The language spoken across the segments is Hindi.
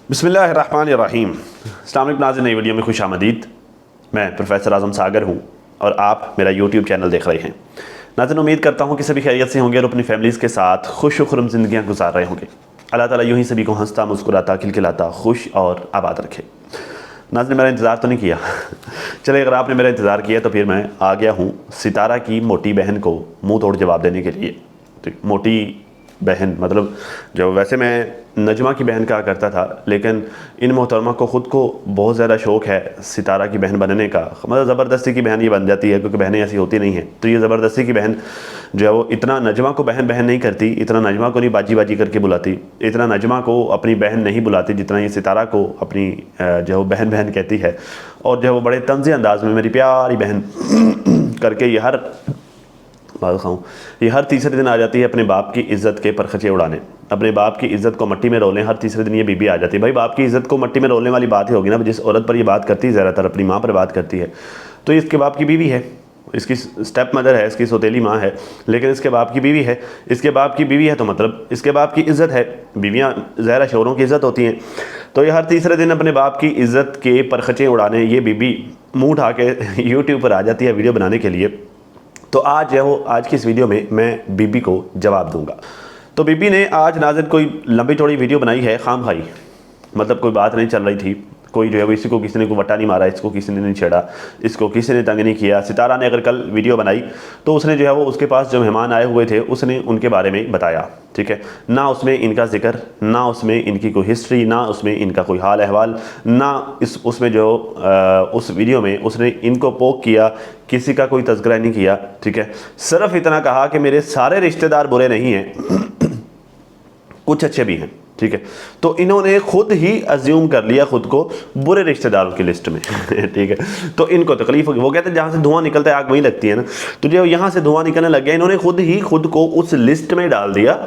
बिस्मिल्लाहिर्रहमानिर्रहीम। अस्सलाम वालेकुम नाज़रीन, नई वीडियो में खुश आमदीद। मैं प्रोफेसर आज़म सागर हूँ और आप मेरा यूट्यूब चैनल देख रहे हैं। नाज़रीन, उम्मीद करता हूँ कि सभी खैरियत से होंगे और अपनी फैमिलीज़ के साथ खुश खुरम ज़िंदगियाँ गुजार रहे होंगे। अल्लाह ताला यूँ ही सभी को हंसता मुस्कुराता खिलखिलाता खुश और आबाद रखे। नाज़रीन, मेरा इंतज़ार तो नहीं किया चले, अगर आपने मेरा इंतज़ार किया तो फिर मैं आ गया हूँ सितारा की मोटी बहन को मुँह तोड़ जवाब देने के लिए। तो मोटी बहन मतलब जो वैसे मैं नजमा की बहन कहा करता था, लेकिन इन मोहतरमा को ख़ुद को बहुत ज़्यादा शौक़ है सितारा की बहन बनने का। मतलब ज़बरदस्ती की बहन ये बन जाती है, क्योंकि बहनें ऐसी होती नहीं हैं। तो ये ज़बरदस्ती की बहन जो है वो इतना नजमा को बहन बहन नहीं करती, इतना नजमा को नहीं बाजी बाजी करके बुलाती, इतना नजमा को अपनी बहन नहीं बुलाती जितना ये सितारा को अपनी जो है वो बहन बहन कहती है। और जो है वो बड़े तंज़े अंदाज़ में मेरी प्यारी बहन करके ये हर तीसरे दिन आ जाती है अपने बाप की इज़्ज़त के परखचे उड़ाने, अपने बाप की इज़्ज़त को मट्टी में रोलें। हर तीसरे दिन ये बीबी आ जाती है। भाई, बाप की इज़्ज़त को मट्टी में रोलने वाली बात ही होगी ना। जिस औरत पर ये बात करती है ज़्यादातर अपनी माँ पर बात करती है, तो इसके बाप की बीवी है, इसकी स्टेप मदर है, इसकी सौतेली माँ है, लेकिन इसके बाप की बीवी है। इसके बाप की बीवी है तो मतलब इसके बाप की इज़्ज़त है। बीवियाँ ज़ाहिर शोहरों की इज़्ज़त होती हैं। तो ये हर तीसरे दिन अपने बाप की इज़्ज़त के परखचे उड़ाने ये बीबी मुँह उठा के यूट्यूब पर आ जाती है वीडियो बनाने के लिए। तो आज की इस वीडियो में मैं बीबी को जवाब दूंगा। तो बीबी ने आज नाज़रीन कोई लंबी चौड़ी वीडियो बनाई है खाम खाई, मतलब कोई बात नहीं चल रही थी, कोई जो है वो इसी को किसी ने को वट्टा नहीं मारा, इसको किसी ने नहीं छेड़ा, इसको किसी ने तंग नहीं किया। सितारा ने अगर कल वीडियो बनाई तो उसने जो है वो उसके पास जो मेहमान आए हुए थे उसने उनके बारे में बताया, ठीक है। ना उसमें इनका जिक्र, ना उसमें इनकी कोई हिस्ट्री, ना उसमें इनका कोई हाल अहवाल, ना उसमें जो उस वीडियो में उसने इनको पोक किया, किसी का कोई तज़किरा नहीं किया, ठीक है। सिर्फ इतना कहा कि मेरे सारे रिश्तेदार बुरे नहीं हैं कुछ अच्छे भी हैं, ठीक है। तो इन्होंने खुद ही अज्यूम कर लिया खुद को बुरे रिश्तेदारों की लिस्ट में ठीक है। तो इनको तकलीफ होगी। वो कहते हैं जहाँ से धुआं निकलता है आग वहीं लगती है ना। तो जो यहाँ से धुआं निकलने लग गया, इन्होंने खुद ही खुद को उस लिस्ट में डाल दिया,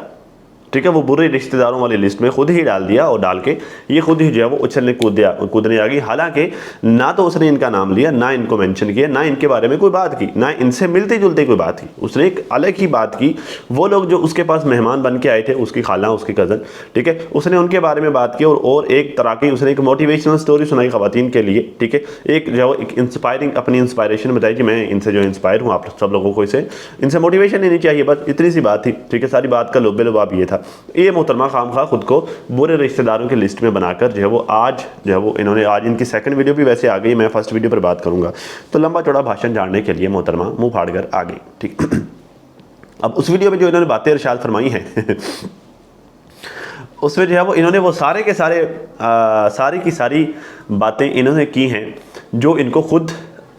ठीक है। वो बुरे रिश्तेदारों वाली लिस्ट में खुद ही डाल दिया और डाल के ये खुद ही जो है वो उछलने कूदने आ गई। हालांकि ना तो उसने इनका नाम लिया, ना इनको मेंशन किया, ना इनके बारे में कोई बात की, ना इनसे मिलती जुलती कोई बात की। उसने एक अलग ही बात की। वो लोग जो उसके पास मेहमान बन के आए थे, उसकी खाला, उसकी कज़न, ठीक है, उसने उनके बारे में बात की और एक तरह की उसने एक मोटिवेशनल स्टोरी सुनाई ख़वातीन के लिए, ठीक है। एक जो है एक इंस्पायरिंग अपनी इंस्पायरेशन बताई कि मैं इनसे जो इंस्पायर हूँ, आप सब लोगों को इनसे मोटिवेशन लेनी चाहिए, बस इतनी सी बात थी, ठीक है। सारी बात का लुब्बे लुबाब ये था। ये मोहतरमा खामखा खुद को बुरे रिश्तेदारों की लिस्ट में बनाकर जो है वो आज जो है वो इन्होंने आज इनकी सेकंड वीडियो भी वैसे आ गई, मैं फर्स्ट वीडियो पर बात करूंगा। तो लंबा चौड़ा भाषण झाड़ने के लिए मोहतरमा मुंह फाड़ कर आ गई, ठीक। अब उस वीडियो में जो इन्होंने बातें इरशाद फरमाई हैं उसमें जो है वो इन्होंने वो सारे के सारे सारी की सारी बातें इन्होंने की हैं जो इनको खुद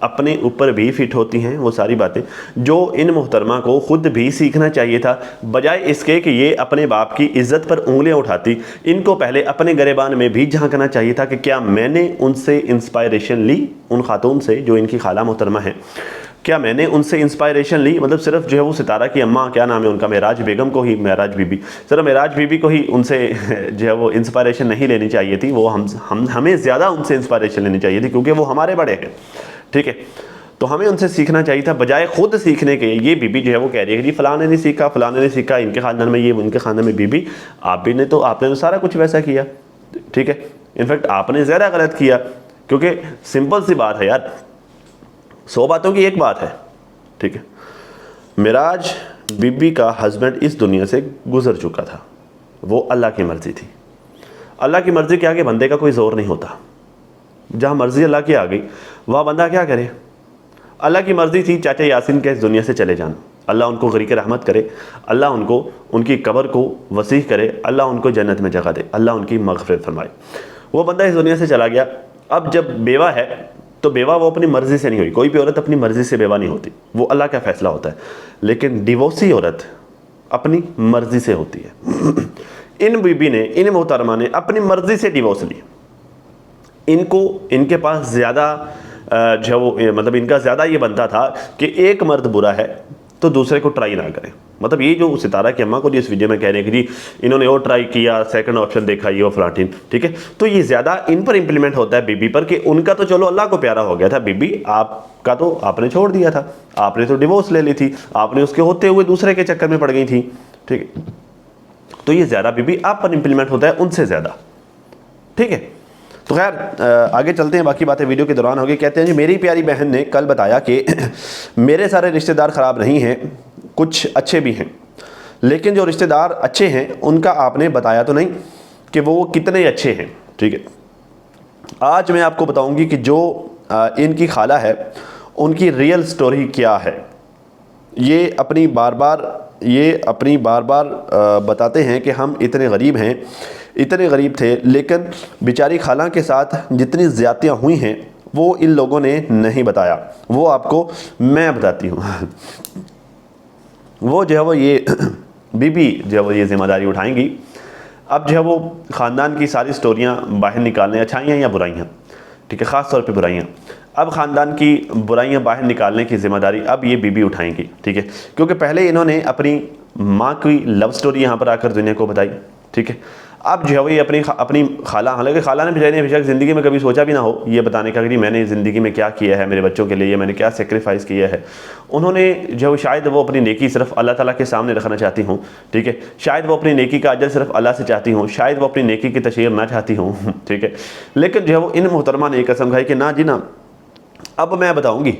अपने ऊपर भी फिट होती हैं। वो सारी बातें जो इन मोहतरमा को खुद भी सीखना चाहिए था, बजाय इसके कि ये अपने बाप की इज़्ज़त पर उंगलियां उठाती। इनको पहले अपने गरेबान में भी झांकना चाहिए था कि क्या मैंने उनसे इंस्पायरेशन ली, उन खातून से जो इनकी खाला मोहतरमा है, क्या मैंने उनसे इंस्पायरेशन ली। मतलब सिर्फ जो है वो सितारा की अम्मा, क्या नाम है उनका, महराज बेगम को ही, महराज बीबी, सिर्फ महराज बीबी को ही उनसे जो है वो इंस्पायरेशन नहीं लेनी चाहिए थी। वो हमें ज़्यादा उनसे इंस्पायरेशन लेनी चाहिए थी, क्योंकि वो हमारे बड़े हैं, ठीक है। तो हमें उनसे सीखना चाहिए था, बजाय खुद सीखने के। ये बीबी जो है वो कह रही है कि जी फलाने ने सीखा, फलाने ने सीखा, इनके खानदान में ये, उनके खानदान में बीबी। आपने तो सारा कुछ वैसा किया, ठीक है। इनफैक्ट आपने ज़्यादा गलत किया, क्योंकि सिंपल सी बात है यार, 100 बातों की एक बात है, ठीक है। मेराज बीबी का हस्बैंड इस दुनिया से गुजर चुका था, वो अल्लाह की मर्ज़ी थी। अल्लाह की मर्ज़ी के आगे बंदे का कोई ज़ोर नहीं होता। जहाँ मर्ज़ी अल्लाह की आ गई वहाँ बंदा क्या करे। अल्लाह की मर्ज़ी थी चाचा यासीन के इस दुनिया से चले जाना। अल्लाह उनको गरीक रहमत करे, अल्लाह उनको उनकी कब्र को वसीह करे, अल्लाह उनको जन्नत में जगह दे, अल्लाह उनकी मग़फ़िरत फरमाए। वो बंदा इस दुनिया से चला गया। अब जब बेवा है तो बेवा वो अपनी मर्ज़ी से नहीं हुई। कोई भी औरत अपनी मर्ज़ी से बेवा नहीं होती, वो अल्लाह का फ़ैसला होता है। लेकिन डिवोर्सी औरत अपनी मर्ज़ी से होती है। इन बीबी ने, इन मोहतरमा ने अपनी मर्ज़ी से डिवोर्स ली। इनके पास ज़्यादा जो वो मतलब इनका ज़्यादा ये बनता था कि एक मर्द बुरा है तो दूसरे को ट्राई ना करें। मतलब ये जो सितारा की अम्मा को जी इस वीडियो में कह रहे हैं कि जी इन्होंने और ट्राई किया, सेकंड ऑप्शन देखा, ये वो फ्लाटीन, ठीक है। तो ये ज़्यादा इन पर इंप्लीमेंट होता है बीबी पर, कि उनका तो चलो अल्लाह को प्यारा हो गया था, बीबी आपका तो आपने छोड़ दिया था, आपने तो डिवोर्स ले ली थी, आपने उसके होते हुए दूसरे के चक्कर में पड़ गई थी, ठीक है। तो ये ज़्यादा बीबी आप पर इंप्लीमेंट होता है उनसे ज़्यादा। ठीक है। तो खैर आगे चलते हैं, बाकी बातें वीडियो के दौरान होगी। कहते हैं जी मेरी प्यारी बहन ने कल बताया कि मेरे सारे रिश्तेदार ख़राब नहीं हैं, कुछ अच्छे भी हैं, लेकिन जो रिश्तेदार अच्छे हैं उनका आपने बताया तो नहीं कि वो कितने अच्छे हैं। ठीक है, आज मैं आपको बताऊंगी कि जो इनकी खाला है उनकी रियल स्टोरी क्या है। ये अपनी बार बार बताते हैं कि हम इतने गरीब हैं, इतने गरीब थे, लेकिन बेचारी खाला के साथ जितनी ज़्यादतियाँ हुई हैं वो इन लोगों ने नहीं बताया, वो आपको मैं बताती हूँ। वो जो है वो ये बीबी जो है वो ये ज़िम्मेदारी उठाएंगी। अब जो है वो ख़ानदान की सारी स्टोरियाँ बाहर निकालने, अच्छाइयाँ या बुराइयाँ, ठीक है, ख़ास तौर पे बुराइयाँ। अब ख़ानदान की बुराइयाँ बाहर निकालने की ज़िम्मेदारी अब ये बीबी उठाएंगी। ठीक है, क्योंकि पहले इन्होंने अपनी माँ की लव स्टोरी यहाँ पर आकर दुनिया को बताई। ठीक है, अब जो है वो ये अपनी खाला, हालांकि खाला ने बेशक ज़िंदगी में कभी सोचा भी ना हो ये बताने का कि मैंने ज़िंदगी में क्या किया है मेरे बच्चों के लिए, या मैंने क्या सेक्रीफाइस किया है। उन्होंने जो है शायद वो अपनी नेकी सिर्फ अल्लाह ताला के सामने रखना चाहती हूँ। ठीक है, शायद वो अपनी नेकी का अजर सिर्फ अल्लाह से चाहती हूँ, शायद वो अपनी नेकी की तशहीर ना चाहती हूँ। ठीक है, लेकिन जो है वो इन मोहतरमा ने कसम खाई कि ना जी ना, अब मैं बताऊँगी,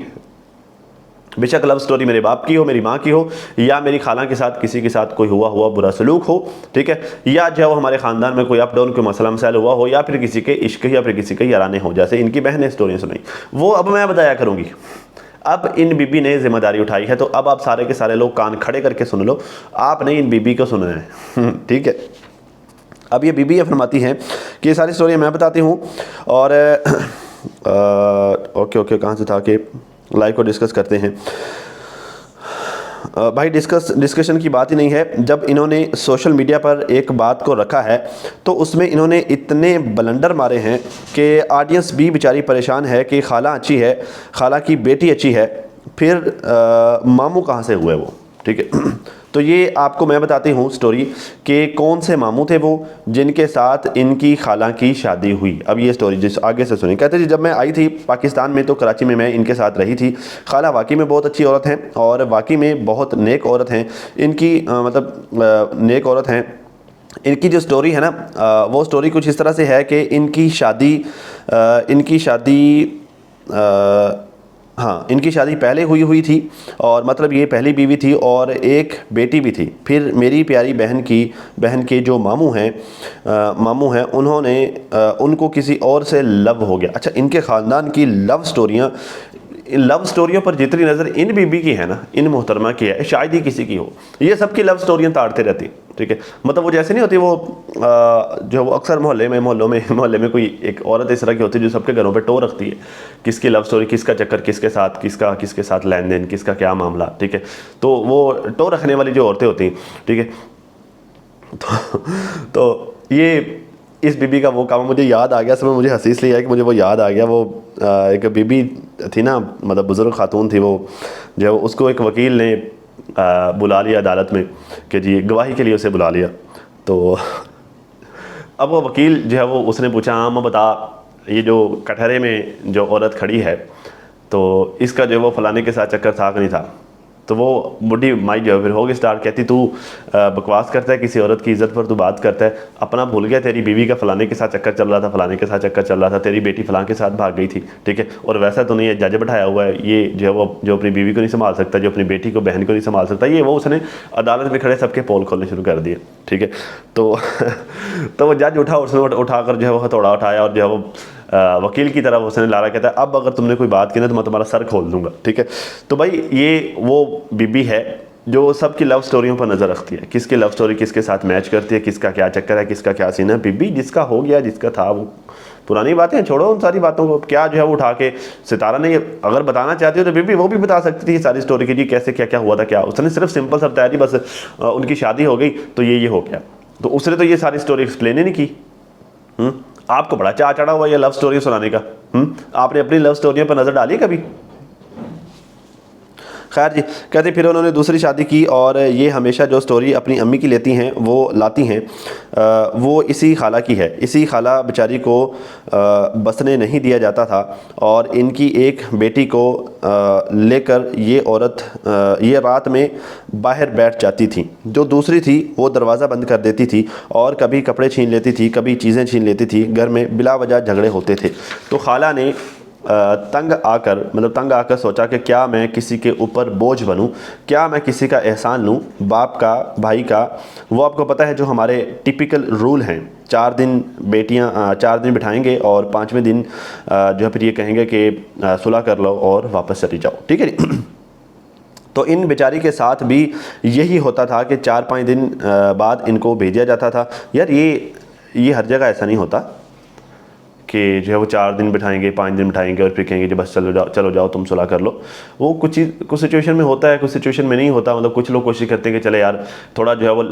बेशक लव स्टोरी मेरे बाप की हो, मेरी माँ की हो, या मेरी खाला के साथ किसी के साथ कोई हुआ बुरा सलूक हो। ठीक है, या जो वो हमारे ख़ानदान में कोई अप डाउन कोई मसला मसाइल हुआ हो, या फिर किसी के इश्क या फिर किसी के याराने हो, जैसे इनकी बहन ने स्टोरियाँ सुनाई, वो अब मैं बताया करूँगी। अब इन बीबी ने जिम्मेदारी उठाई है, तो अब आप सारे के सारे लोग कान खड़े करके सुन लो, आपने इन बीबी को सुनना है। ठीक है, अब ये बीबी ये फरमाती हैं कि ये सारी स्टोरी मैं बताती हूँ, और ओके कहाँ से था कि लाइव को डिस्कस करते हैं। भाई डिस्कशन की बात ही नहीं है। जब इन्होंने सोशल मीडिया पर एक बात को रखा है तो उसमें इन्होंने इतने बलंडर मारे हैं कि ऑडियंस भी बेचारी परेशान है कि खाला अच्छी है, खाला की बेटी अच्छी है, फिर मामू कहाँ से हुए वो। ठीक है, तो ये आपको मैं बताती हूँ स्टोरी कि कौन से मामू थे वो जिनके साथ इनकी खाला की शादी हुई। अब ये स्टोरी जिस आगे से सुनी। कहते जी जब मैं आई थी पाकिस्तान में तो कराची में मैं इनके साथ रही थी। खाला वाकई में बहुत अच्छी औरत हैं और वाकई में बहुत नेक औरत हैं। इनकी नेक औरत हैं। इनकी जो स्टोरी है ना वो स्टोरी कुछ इस तरह से है कि इनकी शादी पहले हुई थी, और मतलब ये पहली बीवी थी और एक बेटी भी थी। फिर मेरी प्यारी बहन के जो मामू हैं उन्होंने उनको किसी और से लव हो गया। अच्छा, इनके ख़ानदान की लव स्टोरियों पर जितनी नज़र इन बीबी की है ना, इन मोहतरमा की है, शायद ही किसी की हो। ये सबकी लव स्टोरियाँ ताड़ते रहती। ठीक है, मतलब वो जैसे नहीं होती वो जो वो अक्सर मोहल्ले में कोई एक औरत इस तरह की होती है जो सबके घरों पे टो रखती है, किसकी लव स्टोरी, किसका चक्कर, किसके साथ लेन देन, किसका क्या मामला। ठीक है, तो वो टो रखने वाली जो औरतें होती हैं। ठीक है, तो ये इस बीबी का वो काम मुझे याद आ गया। समय मुझे हंसी इसलिए है कि मुझे वो याद आ गया। वो एक बीबी थी ना, मतलब बुज़ुर्ग खातून थी, वो जो उसको एक वकील ने बुला लिया अदालत में कि जी गवाही के लिए उसे बुला लिया। तो अब वो वकील जो है वो उसने पूछा, हाँ मैं बता, ये जो कटहरे में जो औरत खड़ी है तो इसका जो वो फलाने के साथ चक्कर था कि नहीं था। तो वो बुढ़ी माई जो है फिर होगी स्टार्ट, कहती तू बकवास करता है, किसी औरत की इज्जत पर तू बात करता है, अपना भूल गया, तेरी बीवी का फलाने के साथ चक्कर चल रहा था, फलाने के साथ चक्कर चल रहा था, तेरी बेटी फलां के साथ भाग गई थी। ठीक है, और वैसा तो नहीं है, जज बैठाया हुआ है, ये जो है वो जो अपनी बीवी को नहीं संभाल सकता, जो अपनी बेटी को बहन को नहीं संभाल सकता, ये वो उसने अदालत में खड़े सबके पोल खोलने शुरू कर दिए। ठीक है, तो वो जज उठा, उसने उठाकर जो है वो हथौड़ा उठाया और जो है वो वकील की तरफ उसने लारा, कहता है अब अगर तुमने कोई बात की ना तो मैं तुम्हारा सर खोल दूंगा। ठीक है, तो भाई ये वो बीबी है जो सबकी लव स्टोरियों पर नज़र रखती है, किसकी लव स्टोरी किसके साथ मैच करती है, किसका क्या चक्कर है, किसका क्या सीन है। बीबी जिसका हो गया, जिसका था, वो पुरानी बातें छोड़ो, उन सारी बातों को क्या जो है वो उठा के सितारा ने अगर बताना चाहती हो तो बीबी वो भी बता सकती थी सारी स्टोरी की, जी कैसे क्या क्या हुआ था। क्या उसने सिर्फ सिंपल सा बताया, बस उनकी शादी हो गई तो ये हो गया, तो उसने तो ये सारी स्टोरी एक्सप्लेन ही नहीं की। आपको बड़ा चाह चढ़ा हुआ ये लव स्टोरी सुनाने का। आपने अपनी लव स्टोरियों पर नज़र डाली कभी? खैर जी, कहते फिर उन्होंने दूसरी शादी की और ये हमेशा जो स्टोरी अपनी अम्मी की लाती हैं वो इसी खाला की है। इसी खाला बेचारी को बसने नहीं दिया जाता था और इनकी एक बेटी को लेकर ये औरत ये रात में बाहर बैठ जाती थी। जो दूसरी थी वो दरवाज़ा बंद कर देती थी और कभी कपड़े छीन लेती थी, कभी चीज़ें छीन लेती थी। घर में बिला वजह झगड़े होते थे। तो खाला ने तंग आकर सोचा कि क्या मैं किसी के ऊपर बोझ बनूं, क्या मैं किसी का एहसान लूं, बाप का, भाई का। वो आपको पता है जो हमारे टिपिकल रूल हैं, 4 दिन बेटियां 4 दिन बिठाएंगे और 5वें दिन जो है फिर ये कहेंगे कि सुलह कर लो और वापस चली जाओ, ठीक है जी। तो इन बेचारी के साथ भी यही होता था कि 4-5 दिन बाद इनको भेजा जाता था। यार ये हर जगह ऐसा नहीं होता कि जो है वो 4 दिन बिठाएंगे, 5 दिन बिठाएंगे और फिर कहेंगे कि बस चलो जाओ तुम सुलह कर लो। वो कुछ सिचुएशन में होता है, कुछ सिचुएशन में नहीं होता। मतलब कुछ लोग कोशिश करते हैं कि चले यार थोड़ा जो है वो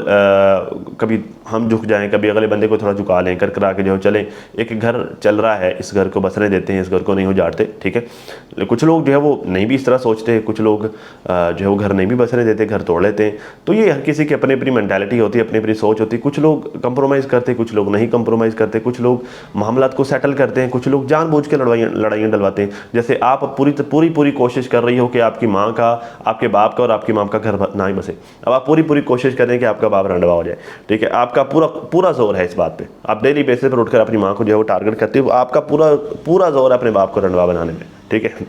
कभी हम झुक जाएं, कभी अगले बंदे को थोड़ा झुका लें, कर करा के जो चले, एक घर चल रहा है, इस घर को बसने देते हैं, इस घर को नहीं उजाड़ते, ठीक है। कुछ लोग जो है वो नहीं भी इस तरह सोचते हैं, कुछ लोग जो है वो घर नहीं भी बसने देते, घर तोड़ लेते हैं। तो ये हर किसी की अपनी अपनी मेंटालिटी होती है, अपनी अपनी सोच होती है। कुछ लोग कंप्रोमाइज़ करते, कुछ लोग नहीं कंप्रोमाइज़ करते, कुछ लोग मामलात को सेटल करते हैं, कुछ लोग जानबूझ के लड़ाइयाँ डलवाते हैं। जैसे आप पूरी कोशिश कर रही हो कि आपकी माँ का, आपके बाप का और आपकी माँ का घर ना ही बसे। अब आप पूरी कोशिश करें कि आपका बाप रंडवा हो जाए, ठीक है। आपका पूरा जोर है इस बात पे, आप डेली बेसिस पर उठकर अपनी माँ को जो है वो टारगेट करते हो। आपका पूरा जोर है अपने बाप को रंडवा बनाने में, ठीक है।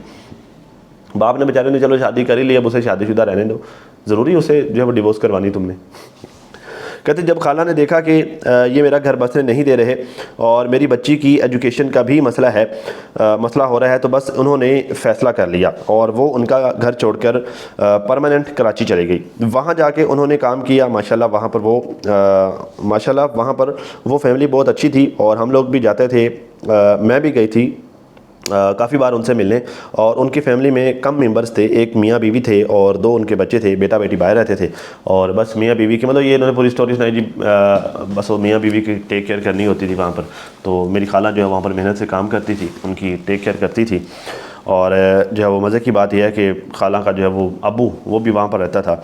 बाप ने बेचारे ने चलो शादी कर ही ली, अब उसे शादीशुदा रहने दो, ज़रूरी उसे जो है वो डिवोर्स करवानी तुमने। कहते जब खाला ने देखा कि ये मेरा घर बसने नहीं दे रहे और मेरी बच्ची की एजुकेशन का भी मसला हो रहा है, तो बस उन्होंने फ़ैसला कर लिया और वो उनका घर छोड़कर परमानेंट कराची चली गई। वहाँ जाके उन्होंने काम किया। माशाल्लाह वहाँ पर वो फैमिली बहुत अच्छी थी और हम लोग भी जाते थे। मैं भी गई थी काफ़ी बार उनसे मिलने। और उनकी फैमिली में कम मेंबर्स थे, एक मियाँ बीवी थे और 2 उनके बच्चे थे, बेटा बेटी बाहर रहते थे। और बस मियाँ बीवी की मतलब ये इन्होंने पूरी स्टोरी सुनाई जी। बस वो मियाँ बीवी की टेक केयर करनी होती थी वहाँ पर। तो मेरी खाला जो है वहाँ पर मेहनत से काम करती थी, उनकी टेक केयर करती थी। और जो है वो मज़े की बात यह है कि खाला का जो है वो अब्बू वो भी वहाँ पर रहता था।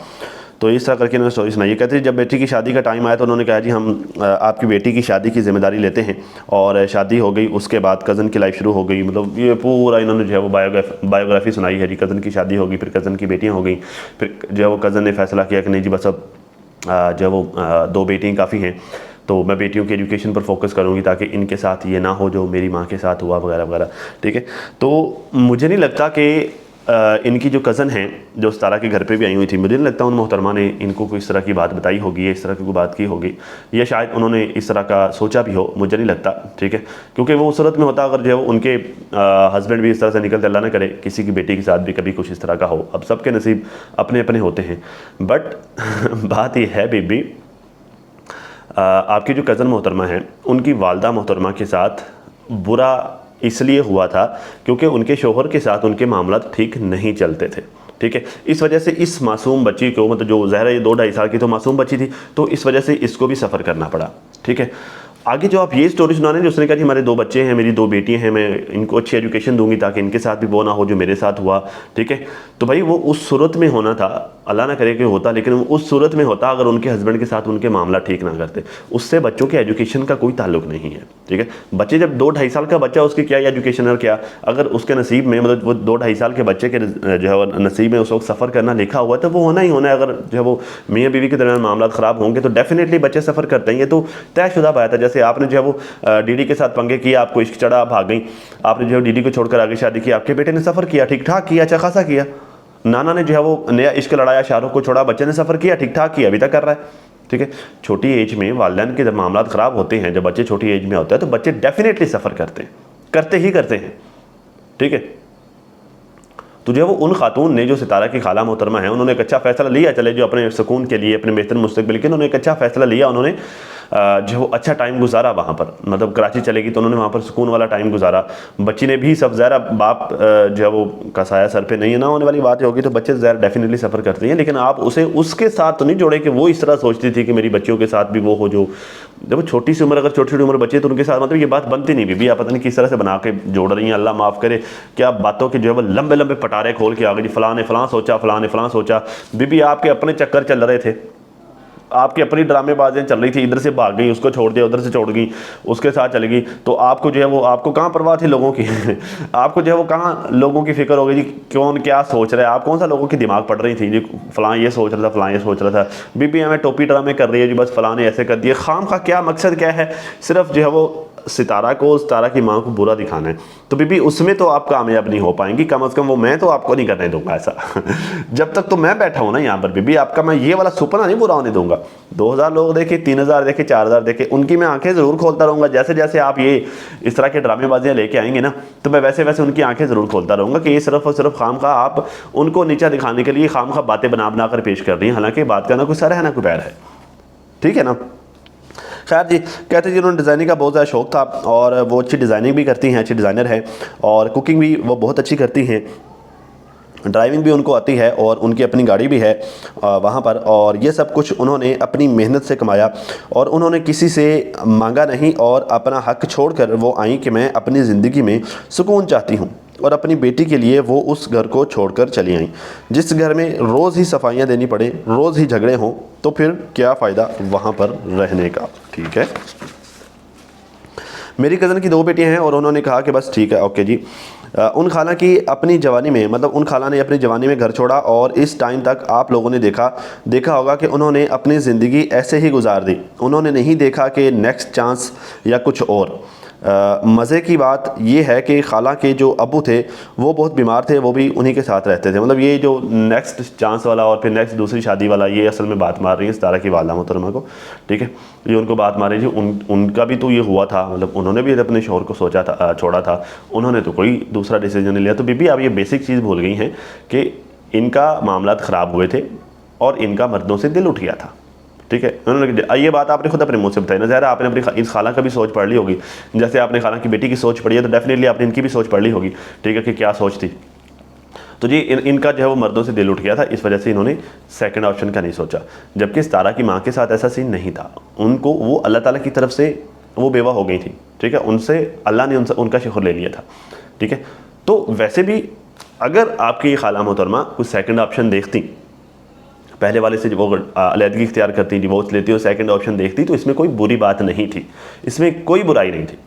तो इस तरह करके इन्होंने स्टोरी सुनाई। कहते हैं जब बेटी की शादी का टाइम आया तो उन्होंने कहा जी हम आपकी बेटी की शादी की ज़िम्मेदारी लेते हैं। और शादी हो गई, उसके बाद कज़न की लाइफ शुरू हो गई। मतलब ये पूरा इन्होंने जो है वो बायोग्राफी सुनाई है जी। कज़न की शादी हो गई, फिर कज़न की बेटियाँ हो गई, फिर जो है वो कज़न ने फैसला किया कि नहीं जी बस अब जो है वो 2 बेटियाँ काफ़ी हैं, तो मैं बेटियों की एजुकेशन पर फोकस करूँगी ताकि इनके साथ ये ना हो जो मेरी माँ के साथ हुआ वगैरह वगैरह, ठीक है। तो मुझे नहीं लगता कि इनकी जो कज़न हैं जो सतारा के घर पे भी आई हुई थी, मुझे नहीं लगता उन मोहतरमा ने इनको कोई इस तरह की बात बताई होगी या इस तरह की कोई बात की होगी, या शायद उन्होंने इस तरह का सोचा भी हो, मुझे नहीं लगता, ठीक है। क्योंकि वो उस सूरत में होता अगर जो है उनके हस्बैंड भी इस तरह से निकलते, अल्लाह ना करे किसी की बेटी के साथ भी कभी कुछ इस तरह का हो। अब सबके नसीब अपने अपने होते हैं। बट बात ये है बीबी, आपकी जो कज़न मोहतरमा हैं उनकी वालदा मोहतरमा के साथ बुरा इसलिए हुआ था क्योंकि उनके शोहर के साथ उनके मामलात ठीक नहीं चलते थे, ठीक है। इस वजह से इस मासूम बच्ची को, मतलब जो ज़ाहिर है ये 2-2.5 साल की तो मासूम बच्ची थी, तो इस वजह से इसको भी सफ़र करना पड़ा, ठीक है। आगे जो आप ये स्टोरी सुना रहे हैं, उसने कहा कि हमारे 2 बच्चे हैं, मेरी 2 बेटियां हैं, मैं इनको अच्छी एजुकेशन दूंगी ताकि इनके साथ भी वो ना हो जो मेरे साथ हुआ, ठीक है। तो भाई वो उस सूरत में होना था, अल्लाह ना करे कि होता, लेकिन उस सूरत में होता अगर उनके हस्बैंड के साथ उनके मामला ठीक ना करते। उससे बच्चों के एजुकेशन का कोई ताल्लुक नहीं है, ठीक है। बच्चे जब 2-2.5 साल का बच्चा, उसकी क्या एजुकेशन और क्या, अगर उसके नसीब में मतलब वो 2-2.5 साल के बच्चे के जो है नसीब में उस वक्त सफ़र करना लिखा हुआ है तो वो होना ही होना है। अगर जो है वो मियाँ बीवी के दरमियान मामला ख़राब होंगे तो डेफिनेटली बच्चे सफ़र करते हैं। ये तो तयशुदा बात है। जैसे आपने जो है वो डीडी के साथ पंगे किया, आपको इश्क चढ़ा, भाग गई, आपने जो है डीडी को छोड़कर आगे शादी की, आपके बेटे ने सफ़र किया, ठीक ठाक किया, अच्छा खासा किया। नाना ने जो है वो नया इश्क लड़ाया, शाहरुख को छोड़ा, बच्चे ने सफ़र किया, ठीक ठाक किया, अभी तक कर रहा है, ठीक है। छोटी एज में वालिदैन के जब मामला ख़राब होते हैं, जब बच्चे छोटी एज में होते हैं तो बच्चे डेफिनेटली सफ़र करते हैं, करते हैं, ठीक है। तो जो वो उन खातून ने जो सितारा की खाला मोहतरमा है, उन्होंने एक अच्छा फ़ैसला लिया, चले जो अपने सुकून के लिए, अपने बेहतर मुस्तकबिल के, उन्होंने एक अच्छा फ़ैसला लिया। उन्होंने जो वो अच्छा टाइम गुजारा वहाँ पर, मतलब कराची चलेगी तो उन्होंने वहाँ पर सुकून वाला टाइम गुजारा। बच्ची ने भी सब ज़रा, बाप जो है वो का साया सर पे नहीं है ना होने वाली बात होगी, तो बच्चे ज़रा डेफिनेटली सफ़र करते हैं। लेकिन आप उसे उसके साथ तो नहीं जोड़े कि वो इस तरह सोचती थी कि मेरी बच्चियों के साथ भी वो हो जो देखो छोटी सी उम्र, अगर छोटी छोटी उम्र बच्चे तो उनके साथ मतलब ये बात बनती नहीं बीबी, आप पता नहीं किस तरह से बना के जोड़ रही हैं, अल्लाह माफ़ करे। क्या बातों के जो है वो लंबे लंबे पटारे खोल के आ गए जी, फलां ने फलां सोचा, फलां ने फलां सोचा। बीबी आपके अपने चक्कर चल रहे थे, आपकी अपनी ड्रामेबाजियाँ चल रही थी, इधर से भाग गई, उसको छोड़ दिया, उधर से छोड़ गई, उसके साथ चली गई, तो आपको जो है वो, आपको कहाँ परवाह थी लोगों की आपको जो है वो कहाँ लोगों की फिक्र हो गई जी, कौन क्या सोच रहा है, आप कौन सा लोगों की दिमाग पड़ रही थी जी, फलां ये सोच रहा था, फलां ये सोच रहा था। बीबी हमें टोपी ड्रामे कर रही है जी, बस फलां ने ऐसे कर दिया, खाम का क्या मकसद क्या है, सिर्फ जो है वो सितारा को, सितारा की माँ को बुरा दिखाना है। तो बीबी उसमें तो आप कामयाब नहीं हो पाएंगी, कम से कम वो मैं तो आपको नहीं करने दूंगा ऐसा जब तक तो मैं बैठा हूँ ना यहाँ पर बीबी, आपका मैं ये वाला सपना नहीं पूरा होने दूंगा। 2000 लोग देखे, 3000 देखे, 4000 देखे, उनकी मैं आंखें ज़रूर खोलता रहूँगा। जैसे जैसे आप ये इस तरह के ड्रामेबाजियाँ लेके आएंगे ना, तो मैं वैसे वैसे उनकी आंखें ज़रूर खोलता रहूँगा कि ये सिर्फ और सिर्फ खाम खा आप उनको नीचा दिखाने के लिए खाम खा बातें बना बना कर पेश कर रही हैं, हालांकि बात का ना कोई सर है ना कोई पैर है। ठीक है ना। खैर जी, कहते जी उन्होंने डिज़ाइनिंग का बहुत ज़्यादा शौक़ था और वो अच्छी डिज़ाइनिंग भी करती हैं, अच्छी डिज़ाइनर हैं, और कुकिंग भी वो बहुत अच्छी करती हैं, ड्राइविंग भी उनको आती है, और उनकी अपनी गाड़ी भी है वहाँ पर। और ये सब कुछ उन्होंने अपनी मेहनत से कमाया, और उन्होंने किसी से मांगा नहीं, और अपना हक छोड़कर वो आई कि मैं अपनी ज़िंदगी में सुकून चाहती हूँ, और अपनी बेटी के लिए वो उस घर को छोड़कर चली आई। जिस घर में रोज़ ही सफाइयाँ देनी पड़े, रोज़ ही झगड़े हों, तो फिर क्या फ़ायदा वहाँ पर रहने का। ठीक है। मेरी कज़न की 2 बेटियां हैं, और उन्होंने कहा कि बस ठीक है, ओके जी। उन खाला की अपनी जवानी में, मतलब उन खाला ने अपनी जवानी में घर छोड़ा, और इस टाइम तक आप लोगों ने देखा होगा कि उन्होंने अपनी ज़िंदगी ऐसे ही गुजार दी। उन्होंने नहीं देखा कि नेक्स्ट चांस या कुछ और। मज़े की बात ये है कि खाला के जो अबू थे वो बहुत बीमार थे, वो भी उन्हीं के साथ रहते थे। मतलब ये जो नेक्स्ट चांस वाला और फिर नेक्स्ट दूसरी शादी वाला, ये असल में बात मार रही है सितारा की वाला मोहतरमा को। ठीक है, ये उनको बात मार रही थी। उनका भी तो ये हुआ था, मतलब उन्होंने भी अपने शोहर को सोचा था, छोड़ा था, उन्होंने तो कोई दूसरा डिसीजन नहीं लिया। तो बीबी आप ये बेसिक चीज़ भूल गई हैं कि इनका मामलात ख़राब हुए थे और इनका मर्दों से दिल उठ गया था। ठीक है, उन्होंने ये बात आपने खुद अपने मुंह से बताई ना, ज़ाहिर आपने अपनी इस खाला का भी सोच पढ़ ली होगी, जैसे आपने खाला की बेटी की सोच पढ़ी है, तो डेफिनेटली आपने इनकी भी सोच पढ़ ली होगी। ठीक है, कि क्या सोच थी। तो जी इनका जो है वो मर्दों से दिल उठ गया था, इस वजह से इन्होंने सेकंड ऑप्शन का नहीं सोचा। जबकि सितारा की माँ के साथ ऐसा सीन नहीं था, उनको वो अल्लाह ताला की तरफ से वो बेवा हो गई थी। ठीक है, उनसे अल्लाह ने उनका शुक्र ले लिया था। ठीक है, तो वैसे भी अगर आपकी खाला मोहतरमा कुछ सेकंड ऑप्शन देखती, पहले वाले से वो अलहदगी इख्तियार करती, डिवोर्स लेती और सेकंड ऑप्शन देखती, तो इसमें कोई बुरी बात नहीं थी, इसमें कोई बुराई नहीं थी।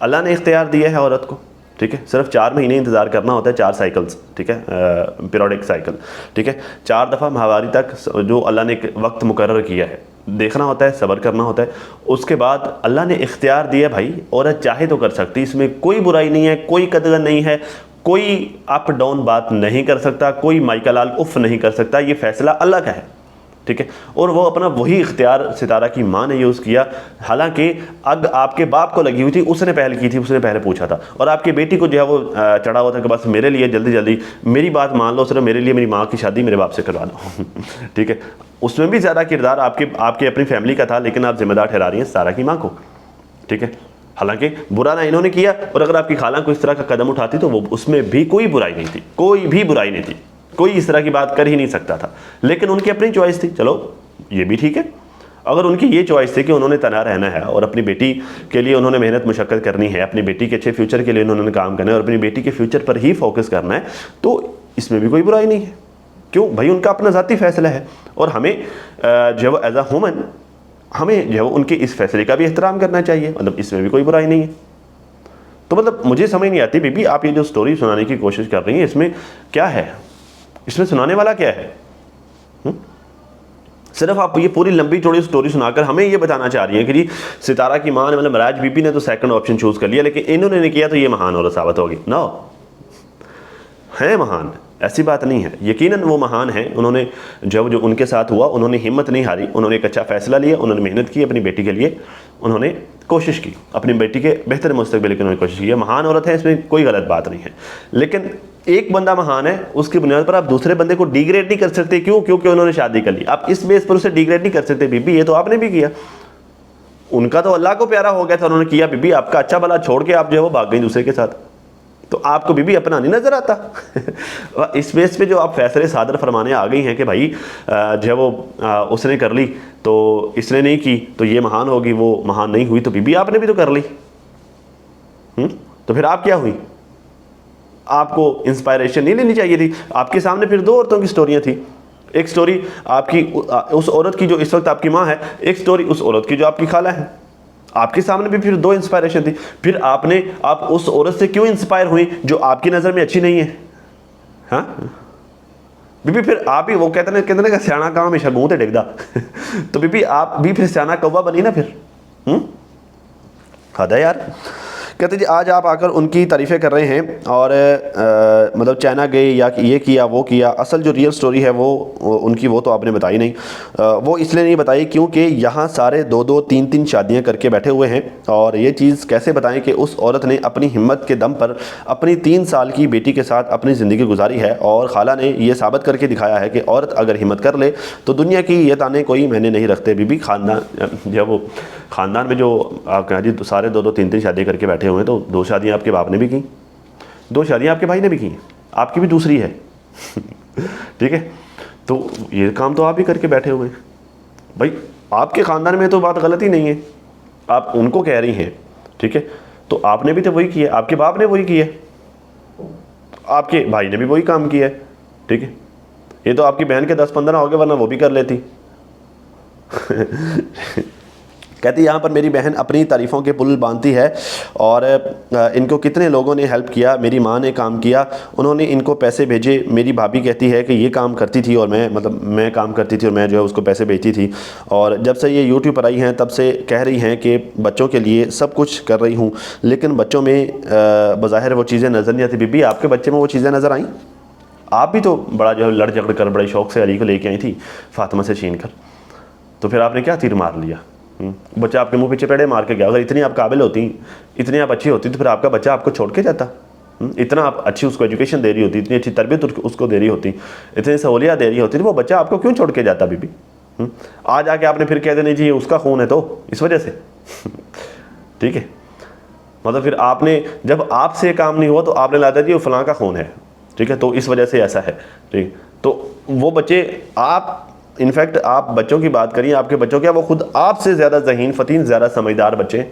अल्लाह ने इख्तियार दिया है औरत को। ठीक है, सिर्फ 4 महीने इंतज़ार करना होता है, 4 साइकिल्स। ठीक है, पीरियडिक साइकिल। ठीक है, 4 दफ़ा माहवारी तक जो अल्लाह ने वक्त मुकर्रर किया है, देखना होता है, सब्र करना होता है। उसके बाद अल्लाह ने इख्तियार दिया भाई, औरत चाहे तो कर सकती, इसमें कोई बुराई नहीं है, कोई कदर नहीं है, कोई अप डाउन बात नहीं कर सकता, कोई माइका लाल उफ नहीं कर सकता, ये फ़ैसला अल्लाह का है। ठीक है, और वो अपना वही इख्तियार सितारा की माँ ने यूज़ किया। हालांकि अग आपके बाप को लगी हुई थी, उसने पहल की थी, उसने पहले पूछा था, और आपकी बेटी को जो है वो चढ़ा हुआ था कि बस मेरे लिए जल्दी जल्दी मेरी बात मान लो, सिर्फ मेरे लिए मेरी माँ की शादी मेरे बाप से करवा दो। ठीक है, उसमें भी ज़्यादा किरदार आपकी अपनी फैमिली का था, लेकिन आप जिम्मेदार ठहरा रही हैं सितारा की माँ को। ठीक है, हालांकि बुरा ना इन्होंने किया, और अगर आपकी खाला को इस तरह का कदम उठाती तो वो उसमें भी कोई बुराई नहीं थी, कोई भी बुराई नहीं थी, कोई इस तरह की बात कर ही नहीं सकता था। लेकिन उनकी अपनी चॉइस थी, चलो ये भी ठीक है। अगर उनकी ये चॉइस थी कि उन्होंने तना रहना है और अपनी बेटी के लिए उन्होंने मेहनत मुशक्कत करनी है, अपनी बेटी के अच्छे फ्यूचर के लिए उन्होंने काम करना है और अपनी बेटी के फ्यूचर पर ही फोकस करना है, तो इसमें भी कोई बुराई नहीं है। क्यों भाई, उनका अपना ज़ाती फैसला है, और हमें जो है एज अ ह्यूमन हमें जो है उनके इस फैसले का भी एहतराम करना चाहिए, मतलब इसमें भी कोई बुराई नहीं है। तो मतलब मुझे समझ नहीं आती बीबी, आप ये जो स्टोरी सुनाने की कोशिश कर रही हैं, इसमें क्या है, इसमें सुनाने वाला क्या है? सिर्फ आप ये पूरी लंबी चौड़ी स्टोरी सुनाकर हमें ये बताना चाह रही है कि जी सितारा की मां ने, मतलब राज बीबी ने तो सेकंड ऑप्शन चूज कर लिया, लेकिन इन्होंने नहीं किया तो ये महान औरत साबित होगी। नो, है महान, ऐसी बात नहीं है, यकीनन वो महान है। उन्होंने जो उनके साथ हुआ, उन्होंने हिम्मत नहीं हारी, उन्होंने एक अच्छा फैसला लिया, उन्होंने मेहनत की, अपनी बेटी के लिए उन्होंने कोशिश की, अपनी बेटी के बेहतर मुस्तकबिल की उन्होंने कोशिश की। महान औरत है, इसमें कोई गलत बात नहीं है। लेकिन एक बंदा महान है, उसकी बुनियाद पर आप दूसरे बंदे को डिग्रेड नहीं कर सकते। क्यों? क्योंकि उन्होंने शादी कर ली। आप इस बेस पर उसे डिग्रेड नहीं कर सकते। बीबी ये तो आपने भी किया, उनका तो अल्लाह को प्यारा हो गया था, उन्होंने किया। बीबी आपका अच्छा भला छोड़ के आप जो है वो भाग गई दूसरे के साथ, तो आपको बीबी अपना नहीं नज़र आता। इस बेस पे जो आप फैसले सादर फरमाने आ गई हैं कि भाई जो है वो उसने कर ली तो इसने नहीं की तो ये महान होगी, वो महान नहीं हुई तो बीबी आपने भी तो कर ली। तो फिर आप क्या हुई? आपको इंस्पायरेशन नहीं लेनी चाहिए थी? आपके सामने फिर दो औरतों की स्टोरियां थी। एक स्टोरी आपकी उस औरत की जो इस वक्त आपकी माँ है, एक स्टोरी उस औरत की जो आपकी खाला है। आपके सामने भी फिर दो इंस्पायरेशन थी। फिर आप उस औरत से क्यों इंस्पायर हुई जो आपकी नज़र में अच्छी नहीं है? हाँ बीबी, फिर आप ही वो कहते ना सियाना काम हमेशा मुंह ते डिगदा तो बीबी आप भी फिर सियाना कौवा बनी ना फिर। हद है यार। कहते जी आज आप आकर उनकी तारीफ़ें कर रहे हैं और मतलब चाइना गए या ये किया वो किया। असल जो रियल स्टोरी है वो उनकी वो तो आपने बताई नहीं। वो इसलिए नहीं बताई क्योंकि यहाँ सारे 2-2 3-3 शादियाँ करके बैठे हुए हैं। और ये चीज़ कैसे बताएं कि उस औरत ने अपनी हिम्मत के दम पर अपनी 3 साल की बेटी के साथ अपनी ज़िंदगी गुजारी है। और खाला ने ये साबित करके दिखाया है कि औरत अगर हिम्मत कर ले तो दुनिया की ये ताने कोई मैंने नहीं रखते। बीबी ख़ानदान जब वो ख़ानदान में जो आप कहा जी सारे 2-2 3-3 शादी करके बैठे हुए हैं तो 2 शादियाँ आपके बाप ने भी की, 2 शादियाँ आपके भाई ने भी की, आपकी भी दूसरी है ठीक है। तो ये काम तो आप ही करके बैठे हुए हैं भाई। आपके ख़ानदान में तो बात गलत ही नहीं है, आप उनको कह रही हैं ठीक है। तो आपने भी तो वही किया, आपके बाप ने वही किया, आपके भाई ने भी वही काम किया है ठीक है। ये तो आपकी बहन के 10-15 हो गए वरना वो भी कर लेती कहती यहाँ पर मेरी बहन अपनी तारीफ़ों के पुल बांधती है और इनको कितने लोगों ने हेल्प किया। मेरी माँ ने काम किया, उन्होंने इनको पैसे भेजे। मेरी भाभी कहती है कि ये काम करती थी और मैं काम करती थी और मैं जो है उसको पैसे भेजती थी। और जब से ये यूट्यूब पर आई हैं तब से कह रही हैं कि बच्चों के लिए सब कुछ कर रही हूँ, लेकिन बच्चों में बज़ाहिर वो चीज़ें नज़र नहीं आती। बीबी आपके बच्चे में वो चीज़ें नज़र आईं? आप भी तो बड़ा जो है लड़ झगड़ कर बड़े शौक़ से अली को लेके आई थी फ़ातिमा से छीन कर, तो फिर आपने क्या तीर मार लिया? बच्चा आपके मुंह पे चपेड़े मार के गया। अगर इतनी आप काबिल होती, इतनी आप अच्छी होती तो फिर आपका बच्चा आपको छोड़ के जाता। इतना आप अच्छी उसको एजुकेशन दे रही होती, इतनी अच्छी तरबियत उसको दे रही होती, इतनी सहूलियत दे रही होती तो वो बच्चा आपको क्यों छोड़ के जाता? बीबी आज आके आपने फिर कह देना जी उसका खून है तो इस वजह से ठीक है। मतलब फिर आपने जब आपसे काम नहीं हुआ तो आपने लाता जी वो फलां का खून है ठीक है, तो इस वजह से ऐसा है ठीक। तो वो बच्चे आप इनफैक्ट आप बच्चों की बात करिए, आपके बच्चों क्या वो खुद आपसे ज़्यादा ज़हीन फ़तीन ज़्यादा समझदार बच्चे,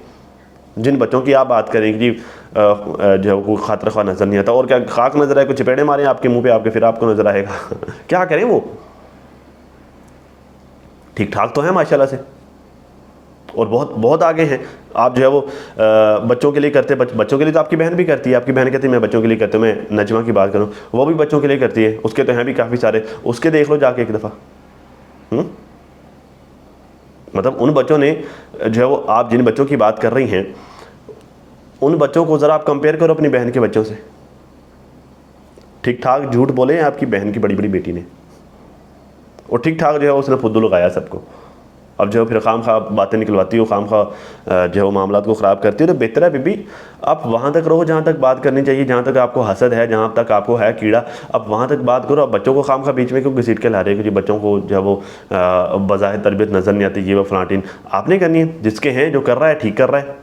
जिन बच्चों की आप बात करें कि जो कोई खातर ख्वाह नज़र नहीं आता। और क्या खाक नज़र आए, कुछ चपेड़े मारें आपके मुंह पे आपके, फिर आपको नज़र आएगा क्या करें? वो ठीक ठाक तो है माशाल्लाह से और बहुत बहुत आगे हैं। आप जो है वो बच्चों के लिए करते, बच्चों के लिए तो आपकी बहन भी करती है। आपकी बहन कहती है मैं बच्चों के लिए करती हूँ। मैं नजमा की बात करूँ वो भी बच्चों के लिए करती है, उसके तो हैं भी काफ़ी सारे, उसके देख लो जाके एक दफ़ा। मतलब उन बच्चों ने जो है वो आप जिन बच्चों की बात कर रही हैं उन बच्चों को ज़रा आप कंपेयर करो अपनी बहन के बच्चों से। ठीक ठाक झूठ बोले हैं आपकी बहन की बड़ी बड़ी बेटी ने, और ठीक ठाक जो है उसने फुद्दू लगाया सबको। अब जो फिर खाम खा बातें निकलवाती हो, खाम खा जो है मामला को ख़राब करती है। तो बेहतर है बीबी आप वहाँ तक रहो जहाँ तक बात करनी चाहिए, जहाँ तक आपको हसद है, जहाँ तक आपको है कीड़ा, अब वहाँ तक बात करो। अब बच्चों को खाम खा बीच में क्यों घसीट के ला रहे हो कि बच्चों को जो है वो बज़ाहिर तरबियत नज़र नहीं आती, ये वो फलाटीन आपने करनी है। जिसके हैं जो कर रहा है ठीक कर रहा है,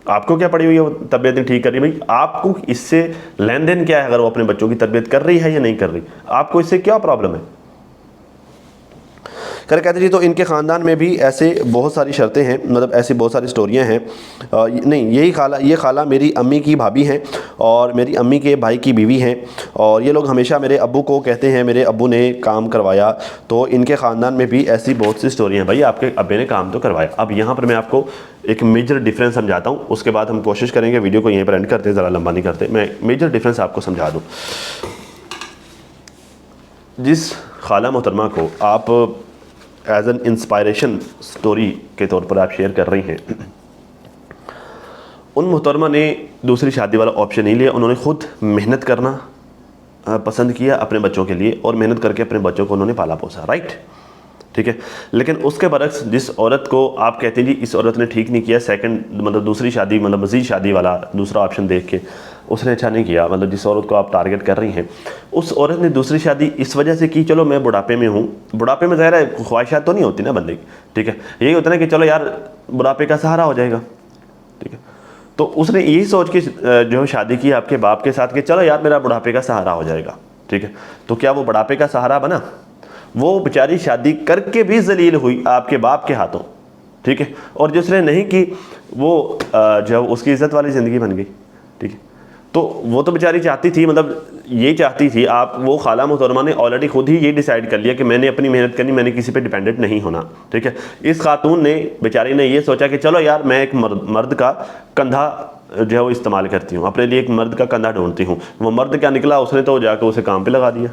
आपको क्या पड़ी हुई है वो तबीयत नहीं ठीक कर रही? भाई आपको इससे लेन देन क्या है? अगर वो अपने बच्चों की तरबियत कर रही है या नहीं कर रही, आपको इससे क्या प्रॉब्लम है? कर कहते जी तो इनके ख़ानदान में भी ऐसे बहुत सारी शर्तें हैं, मतलब ऐसी बहुत सारी स्टोरियां हैं। नहीं ये खाला मेरी अम्मी की भाभी हैं और मेरी अम्मी के भाई की बीवी हैं। और ये लोग हमेशा मेरे अब्बू को कहते हैं मेरे अब्बू ने काम करवाया। तो इनके ख़ानदान में भी ऐसी बहुत सी स्टोरियाँ हैं। भाई आपके अब्बे ने काम तो करवाया। अब यहाँ पर मैं आपको एक मेजर डिफरेंस समझाता हूँ, उसके बाद हम कोशिश करेंगे वीडियो को यहीं पर एंड करते, ज़रा लंबा नहीं करते। मैं मेजर डिफरेंस आपको समझा दूँ। जिस खाला मोहतरमा को आप एज एन इंस्पायरेशन स्टोरी के तौर पर आप शेयर कर रही हैं, उन मोहतरमा ने दूसरी शादी वाला ऑप्शन नहीं लिया। उन्होंने ख़ुद मेहनत करना पसंद किया अपने बच्चों के लिए और मेहनत करके अपने बच्चों को उन्होंने पाला पोसा, राइट, ठीक है। लेकिन उसके बरक्स जिस औरत को आप कहते हैं जी इस औरत ने ठीक नहीं किया, सेकंड मतलब दूसरी शादी मतलब मज़ीद शादी वाला दूसरा ऑप्शन देख के उसने अच्छा नहीं किया, मतलब जिस औरत को आप टारगेट कर रही हैं उस औरत ने दूसरी शादी इस वजह से की, चलो मैं बुढ़ापे में हूँ, बुढ़ापे में ज़ाहिर है ख्वाहिशात तो नहीं होती ना बंदे की, ठीक है। यही होता है ना कि चलो यार बुढ़ापे का सहारा हो जाएगा, ठीक है। तो उसने यही सोच के जो शादी की आपके बाप के साथ कि चलो यार मेरा बुढ़ापे का सहारा हो जाएगा, ठीक है। तो क्या वो बुढ़ापे का सहारा बना? वो बेचारी शादी करके भी जलील हुई आपके बाप के हाथों, ठीक है। और जिसने नहीं की वो जो उसकी इज्जत वाली ज़िंदगी बन गई, ठीक है। तो वो तो बेचारी चाहती थी, मतलब ये चाहती थी आप, वो खाला मोहतरमा ने ऑलरेडी खुद ही ये डिसाइड कर लिया कि मैंने अपनी मेहनत करनी, मैंने किसी पे डिपेंडेंट नहीं होना, ठीक है। इस खातून ने बेचारी ने ये सोचा कि चलो यार मैं एक मर्द का कंधा जो है वो इस्तेमाल करती हूँ, अपने लिए एक मर्द का कंधा ढूंढती हूँ। वो मर्द क्या निकला, उसने तो जाकर उसे काम पे लगा दिया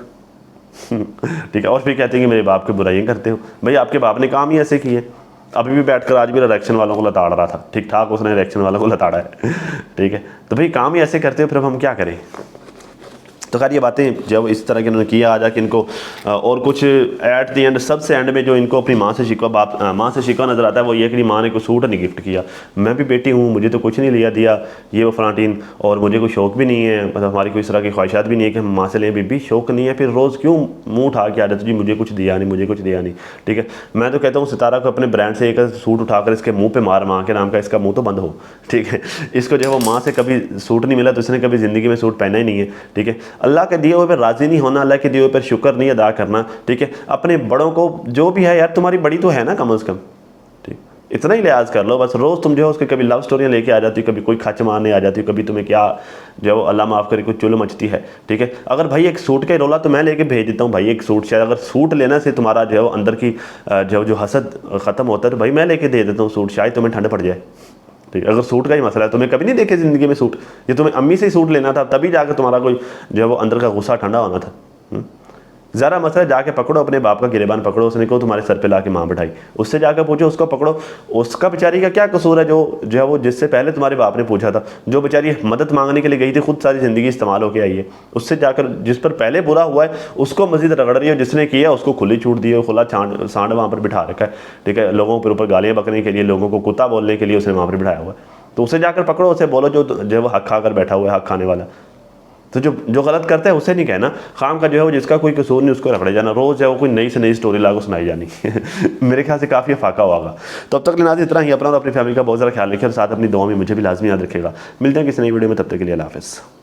ठीक है। और फिर कहते हैं कि मेरे बाप की बुराइयाँ करते हो। भाई आपके बाप ने काम ही ऐसे किए। अभी भी बैठकर आज भी इलेक्शन वालों को लताड़ रहा था, ठीक ठाक उसने इलेक्शन वालों को लताड़ा है ठीक है। तो भाई काम ही ऐसे करते हो, फिर हम क्या करें। तो खैर ये बातें जब इस तरह के उन्होंने किया आ जाके इनको और कुछ एट दी एंड, सबसे एंड में जो इनको अपनी माँ से शिकवा माँ से शिकवा नज़र आता है वो ये कि माँ ने कोई सूट नहीं गिफ्ट किया, मैं भी बेटी हूँ, मुझे तो कुछ नहीं लिया दिया, ये वो फलाटीन, और मुझे कोई शौक़ भी नहीं है, मतलब हमारी कोई इस तरह की ख्वाहिशात भी नहीं है कि हम माँ से लें। बीबी शौक़ नहीं है फिर रोज़ क्यों मुँह उठा के आ जाते जी मुझे कुछ दिया नहीं, मुझे कुछ दिया नहीं, ठीक है। मैं तो कहता हूँ सितारा को अपने ब्रांड से एक सूट उठाकर इसके मुँह पर मार, माँ के नाम का इसका मुँह तो बंद हो, ठीक है। इसको जो वो माँ से कभी सूट नहीं मिला तो इसने कभी ज़िंदगी में सूट पहना ही नहीं है, ठीक है। अल्लाह के दिए हुए राज़ी नहीं होना, अल्लाह के दिए पर शुक्र नहीं अदा करना, ठीक है। अपने बड़ों को जो भी है यार, तुम्हारी बड़ी तो है ना कम से कम, ठीक, इतना ही लिहाज कर लो बस। रोज़ तुम जो है उसके कभी लव स्टोरियाँ लेके आ जाती हो, कभी कोई खच मारने आ जाती हो, कभी तुम्हें क्या जो है अल्लाह माफ़ करे कुछ चुल मचती है, ठीक है। अगर भाई एक सूट का रोला तो मैं लेके भेज देता हूँ भाई, एक सूट शायद अगर सूट लेना से तुम्हारा जो है अंदर की जो हसद ख़त्म होता है तो भाई मैं लेके दे देता हूँ सूट, शायद तुम्हें ठंड पड़ जाए, ठीक है। अगर सूट का ही मसला है, तुम्हें कभी नहीं देखे ज़िंदगी में सूट, ये तुम्हें अम्मी से ही सूट लेना था तभी जाकर तुम्हारा कोई जो है वो अंदर का गुस्सा ठंडा होना था। ज़रा मसला जाके पकड़ो अपने बाप का गिरेबान पकड़ो, उसने को तुम्हारे सर पे ला के माँ बैठाई, उससे जाकर पूछो, उसको पकड़ो, उसका बेचारी का क्या कसूर है जो है वो जिससे पहले तुम्हारे बाप ने पूछा था, जो बेचारी मदद मांगने के लिए गई थी, खुद सारी ज़िंदगी इस्तेमाल होकर आई है, उससे जाकर जिस पर पहले बुरा हुआ है उसको मजीद रगड़ रही है, जिसने किया उसको खुली छूट दी है, खुला सांड वहाँ पर बिठा रखा है, ठीक है। लोगों के ऊपर गालियाँ बकने के लिए, लोगों को कुत्ता बोलने के लिए उसने वहाँ पर बिठाया हुआ है। तो उसे जाकर पकड़ो, उसे बोलो जो वो हक खाकर बैठा हुआ है, हक खाने वाला। तो जो गलत करता है उसे नहीं कहना, खाम का जो है वो जिसका कोई कसूर नहीं उसको रखड़े जाना, रोज़ है वो कोई नई से नई स्टोरी लागू सुनाई जानी मेरे ख्याल से काफ़ी फाका होगा। तो अब तक नाज़रीन इतना ही, अपना और अपनी फैमिली का बहुत ज़्यादा ख्याल रखें और साथ अपनी दुआ में मुझे भी लाजमी याद रखेगा। मिलते हैं किसी नई वीडियो में, तब तक के लिए अल्लाह हाफ़िज़।